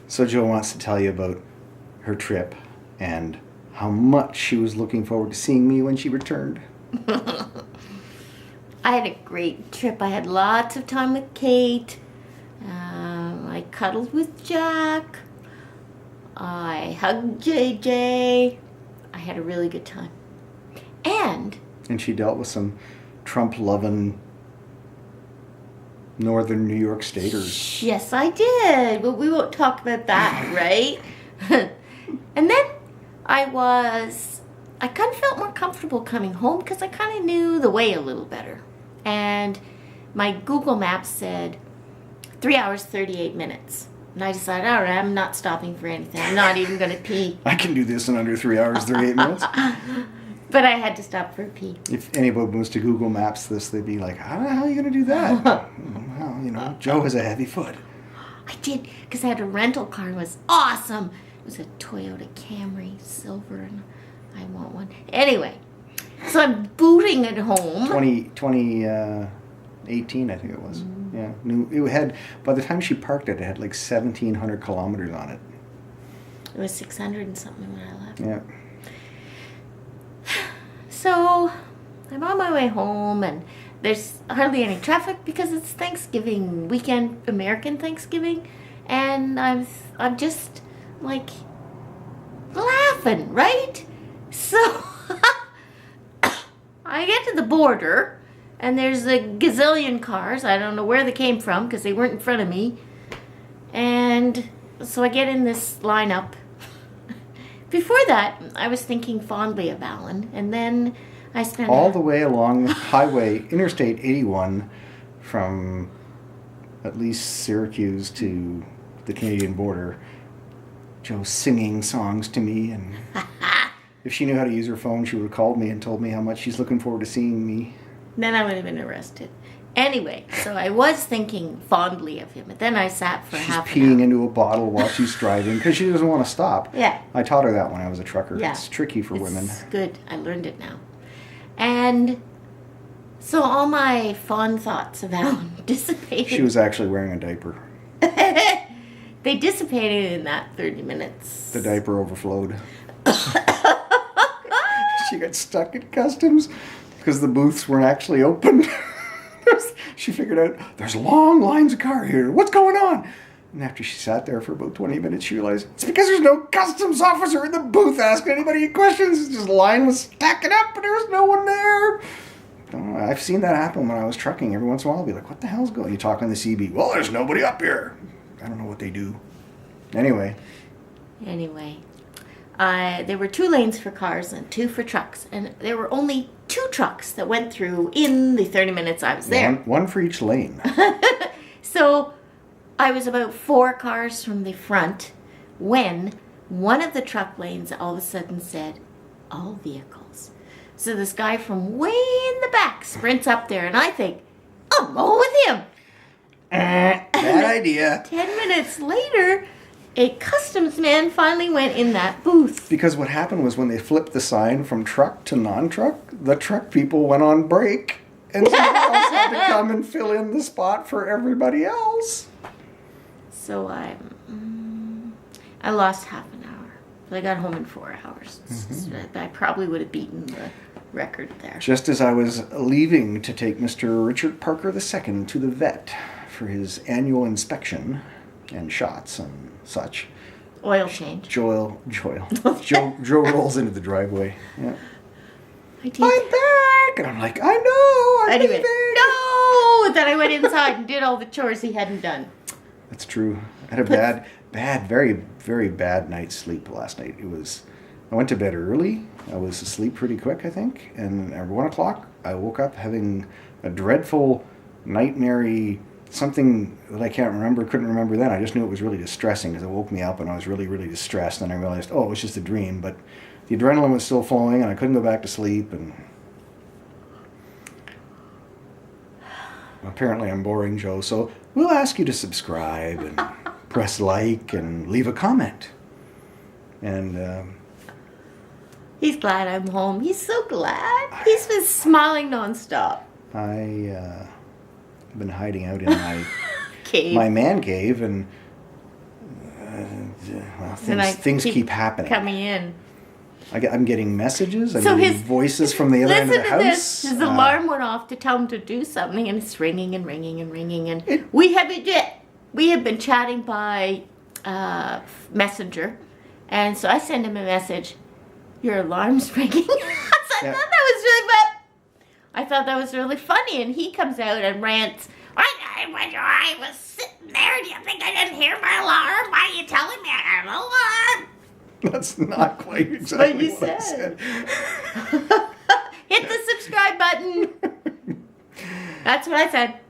So Joe wants to tell you about her trip and how much she was looking forward to seeing me when she returned. I had a great trip. I had lots of time with Kate. I cuddled with Jack. I hugged JJ. I had a really good time. And she dealt with some Trump-loving northern New York staters. Yes, I did. But we won't talk about that, right? And then I kind of felt more comfortable coming home because I kind of knew the way a little better. And my Google Maps said 3 hours, 38 minutes. And I decided, all right, I'm not stopping for anything. I'm not even going to pee. I can do this in under 3 hours, 38 minutes. But I had to stop for a pee. If anybody was to Google Maps this, they'd be like, how the hell are you going to do that? Well, you know, Joe has a heavy foot. I did, because I had a rental car. It was awesome. It was a Toyota Camry silver, and I want one. Anyway, so I'm booting it home. 2018, I think it was. Yeah. It had, by the time she parked it, it had like 1,700 kilometers on it. It was 600 and something when I left. Yeah. So I'm on my way home, and there's hardly any traffic because it's Thanksgiving weekend, American Thanksgiving, and I'm just like laughing, right? So I get to the border, and there's a gazillion cars. I don't know where they came from because they weren't in front of me. And so I get in this lineup. Before that, I was thinking fondly of Alan, and then I spent all the way along highway, Interstate 81, from at least Syracuse to the Canadian border. Joe singing songs to me, and if she knew how to use her phone, she would have called me and told me how much she's looking forward to seeing me. Then I would have been arrested. Anyway, so I was thinking fondly of him, but then I sat for half an hour. She's peeing into a bottle while she's driving because she doesn't want to stop. Yeah. I taught her that when I was a trucker. Yeah. It's tricky for women. It's good. I learned it now. And so all my fond thoughts of Alan dissipated. She was actually wearing a diaper. They dissipated in that 30 minutes. The diaper overflowed. She got stuck at customs because the booths weren't actually open. She figured out, there's long lines of car here. What's going on? And after she sat there for about 20 minutes, she realized, it's because there's no customs officer in the booth asking anybody any questions. It's just the line was stacking up and there was no one there. I've seen that happen when I was trucking. Every once in a while, I'll be like, what the hell's going on? You talk on the CB. Well, there's nobody up here. I don't know what they do. Anyway, there were 2 lanes for cars and 2 for trucks. And there were only 2 trucks that went through in the 30 minutes I was there. One for each lane. So I was about 4 cars from the front when one of the truck lanes all of a sudden said, all vehicles. So this guy from way in the back sprints up there, and I think, I'll go with him. Bad idea. 10 minutes later, a customs man finally went in that booth. Because what happened was when they flipped the sign from truck to non-truck, the truck people went on break, and somebody else had to come and fill in the spot for everybody else. So I lost half an hour. But I got home in 4 hours. Mm-hmm. I probably would have beaten the record there. Just as I was leaving to take Mr. Richard Parker II to the vet for his annual inspection and shots and such. Oil change. Joe rolls into the driveway. Yeah. I did. I'm back! And I'm like, I know, I'm leaving. No! Then I went inside and did all the chores he hadn't done. That's true. I had a very, very bad night's sleep last night. I went to bed early. I was asleep pretty quick, I think. And at 1 o'clock, I woke up having a dreadful, nightmare-y something that I couldn't remember then. I just knew it was really distressing because it woke me up and I was really, really distressed. And I realized, it was just a dream. But the adrenaline was still flowing and I couldn't go back to sleep. And apparently I'm boring, Joe. So we'll ask you to subscribe and press like and leave a comment. And he's glad I'm home. He's so glad. He's been smiling nonstop. I've been hiding out in my cave. My man cave, and Well, And I things keep happening. coming in. I'm getting messages. I'm So getting his voices from the other end of the Listen to house. this. His alarm went off to tell him to do something, and it's ringing and ringing and ringing. And we have been chatting by Messenger, and so I send him a message. Your alarm's ringing. Yeah. I thought that was really funny, and he comes out and rants. I was sitting there. Do you think I didn't hear my alarm? Why are you telling me I had an alarm? That's not quite exactly what I said. Hit the subscribe button. That's what I said.